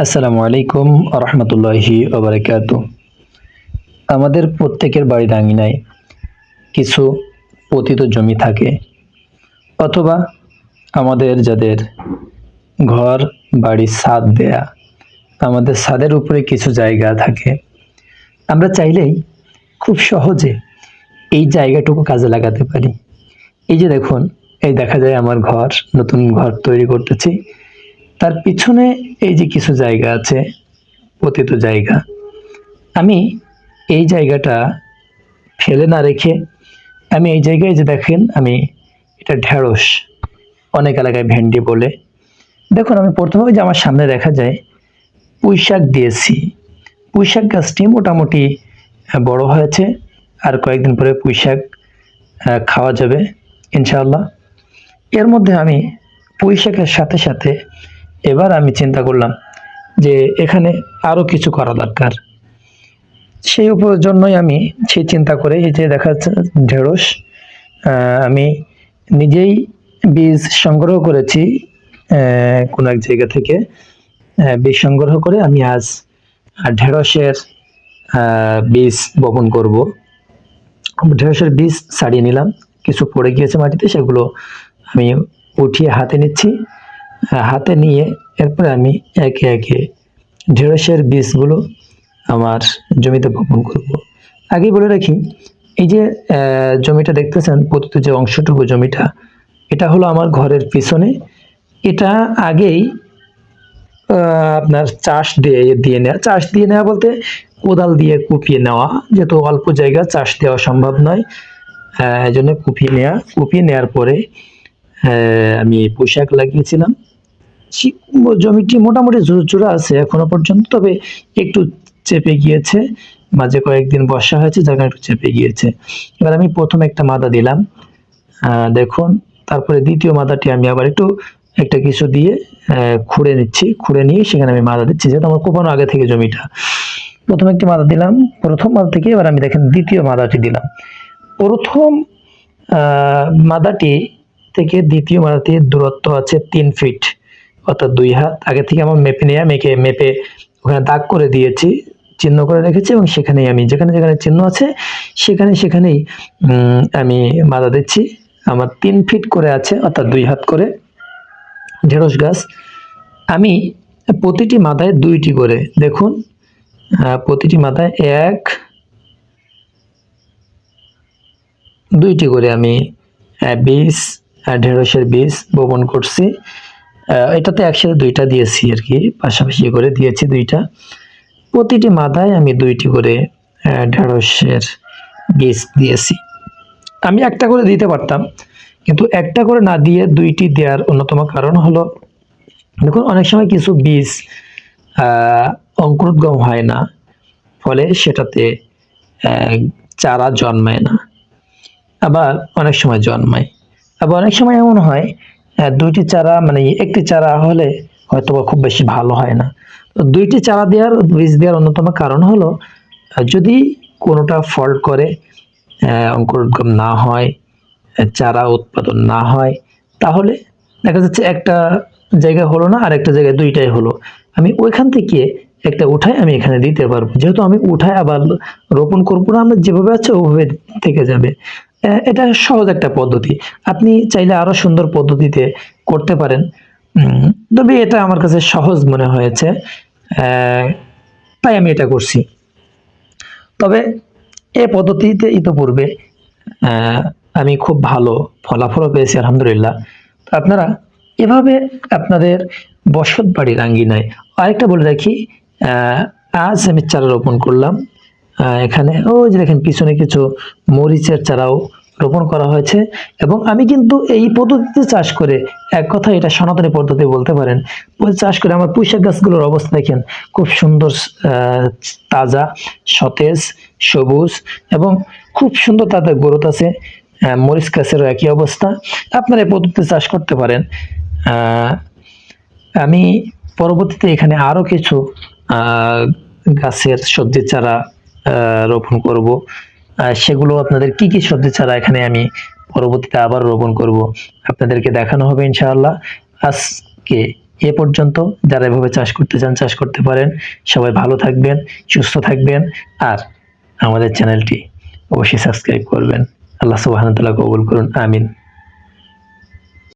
আসসালামু আলাইকুম রহমতুল্লাহি ওবারাকাতু। আমাদের প্রত্যেকের বাড়ির আঙিনায় কিছু পতিত জমি থাকে, অথবা আমাদের যাদের ঘর বাড়ি ছাদ দেয়া, আমাদের ছাদের উপরে কিছু জায়গা থাকে। আমরা চাইলেই খুব সহজে এই জায়গাটুকু কাজে লাগাতে পারি। এই যে দেখুন, এই দেখা যায় আমার ঘর, নতুন ঘর তৈরি করতেছি, তার পিছনে এই যে কিছু জায়গা আছে, পতিত জায়গা। আমি এই জায়গাটা ফেলে না রেখে আমি এই জায়গায় যে দেখেন, আমি এটা ঢেঁড়স, অনেক এলাকায় ভেন্ডি বলে। দেখুন, আমি প্রথমে যে আমার সামনে দেখা যায় পুঁইশাক দিয়েছি। পুঁইশাক গাছটি মোটামুটি বড় হয়েছে, আর কয়েকদিন পরে পুঁইশাক খাওয়া যাবে ইনশাআল্লাহ। এর মধ্যে আমি পুঁইশাকের সাথে সাথে এবার আমি চিন্তা করলাম যে এখানে আরও কিছু করা দরকার। সেই জন্যই আমি সেই চিন্তা করে এই যে দেখা যাচ্ছে ঢেঁড়স, আমি নিজেই বীজ সংগ্রহ করেছি কোনো এক জায়গা থেকে। বীজ সংগ্রহ করে আমি আজ ঢেঁড়সের বীজ বপন করব। ঢেঁড়সের বীজ ছাড়িয়ে নিলাম, কিছু পড়ে গিয়েছে মাটিতে, সেগুলো আমি উঠিয়ে হাতে নিচ্ছি। হাতে নিয়ে এরপরে আমি একে একে ঢেঁড়সের বীজগুলো আমার জমিতে বপন করব। আগেই বলে রাখি, এই যে জমিটা দেখতেছেন, পতিত যে অংশটুকু জমিটা, এটা হলো আমার ঘরের পিছনে। এটা আগেই আপনার চাষ দিয়ে নেওয়া বলতে কোদাল দিয়ে কুপিয়ে নেওয়া, যেহেতু অল্প জায়গা চাষ দেওয়া সম্ভব নয়, এই জন্য কুপিয়ে নেওয়ার পরে আমি পোশাক লাগিয়েছিলাম। জমিটি মোটামুটি ঝুরঝুরা আছে এখনো পর্যন্ত, তবে একটু চেপে গিয়েছে, মাঝে কয়েকদিন বর্ষা হয়েছে, জায়গা একটু চেপে গিয়েছে। এবার আমি প্রথম একটা মাদা দিলাম, দেখুন, তারপরে দ্বিতীয় মাদাটি আমি আবার একটা কিছু দিয়ে খুঁড়ে নিচ্ছি। খুঁড়ে নিয়ে সেখানে আমি মাদা দিচ্ছি, যেহেতু আমার কোপানো আগে থেকে জমিটা। প্রথম একটি মাদা দিলাম, প্রথম মাদা থেকে এবার আমি দেখেন দ্বিতীয় মাদাটি দিলাম। প্রথম মাদাটি থেকে দ্বিতীয় মাদাটির দূরত্ব আছে 3 ফিট, অর্থাৎ 2 হাত। আগে থেকে আমার মেপে ওখানে দাগ করে দিয়েছি, চিহ্ন করে রেখেছি, এবং সেখানেই আমি যেখানে যেখানে চিহ্ন আছে সেখানেই আমি মাদা দিচ্ছি। আমার 3 ফিট করে আছে, অর্থাৎ 2 হাত করে ঢেঁড়স গাছ। আমি প্রতিটি মাদায় 2টি করে, দেখুন, প্রতিটি মাদায় 2টি করে আমি বীজ, ঢেঁড়সের বীজ বপন করছি। এটাতে একসাথে 2টা দিয়েছি আর কি, পাশাপাশি করে দিয়েছি 2টা। প্রতিটি মাদায় আমি 2টি করে ঢেঁড়সের বীজ দিয়েছি। আমি একটা করে দিতে পারতাম, কিন্তু একটা করে না দিয়ে 2টি দেওয়ার অন্যতম কারণ হলো, দেখুন, অনেক সময় কিছু বীজ অঙ্কুরোদ্গম হয় না, ফলে সেটাতে চারা জন্মায় না। আবার অনেক সময় জন্মায়, আবার অনেক সময় এমন হয় 2টি চারা, মানে একটি চারা হলে হয়তো খুব বেশি ভালো হয় না। তো 2টি চারা বীজ দেওয়ার অন্যতম কারণ হলো, যদি কোনোটা ফল্ট করে, অঙ্কুরোদ্গম না হয়, চারা উৎপাদন না হয়, তাহলে দেখা যাচ্ছে একটা জায়গায় হলো না, আর একটা জায়গায় 2টাই হলো। আমি ওইখান থেকে একটা উঠায় আমি এখানে দিতে পারবো, যেহেতু আমি উঠায় আবার রোপণ করবো না, আমরা যেভাবে আছে ওভাবে থেকে যাবে। এটা সহজ একটা পদ্ধতি, আপনি চাইলে আরো সুন্দর পদ্ধতিতে করতে পারেন, তবে এটা আমার কাছে সহজ মনে হয়েছে, তাই আমি এটা করছি। তবে এই পদ্ধতিতে ইতিপূর্বে আমি খুব ভালো ফলাফলও পেয়েছি আলহামদুলিল্লাহ। তো আপনারা এভাবে আপনাদের বসত বাড়ির আঙ্গিনায়, আরেকটা বলে রাখি, আজ আমি চারা রোপণ করলাম, এখানে ওই যে দেখেন পিছনে কিছু মরিচের চারাও রোপণ করা হয়েছে। এবং আমি কিন্তু এই পদ্ধতিতে চাষ করে, এক কথা এটা সনাতনী পদ্ধতি বলতে পারেন, চাষ করে আমার পুঁইশাক গাছগুলোর অবস্থা দেখেন, খুব সুন্দর, তাজা, সতেজ, সবুজ, এবং খুব সুন্দর তাদের গ্রোথ আছে। মরিচ গাছেরও একই অবস্থা। আপনারা এই পদ্ধতিতে চাষ করতে পারেন। আমি পরবর্তীতে এখানে আরো কিছু গাছের সবজি চারা রোপণ করব। সেগুলো আপনাদের কি কি সবজি চারা এখানে আমি পরবর্তীতে আবার রোপণ করব, আপনাদেরকে দেখানো হবে ইনশাআল্লাহ। আজকে এ পর্যন্ত যারা এভাবে চাষ করতে চান চাষ করতে পারেন। সবাই ভালো থাকবেন, সুস্থ থাকবেন, আর আমাদের চ্যানেলটি অবশ্যই সাবস্ক্রাইব করবেন। আল্লাহ সুবহানাহু ওয়া তাআলা কবুল করুন, আমিন।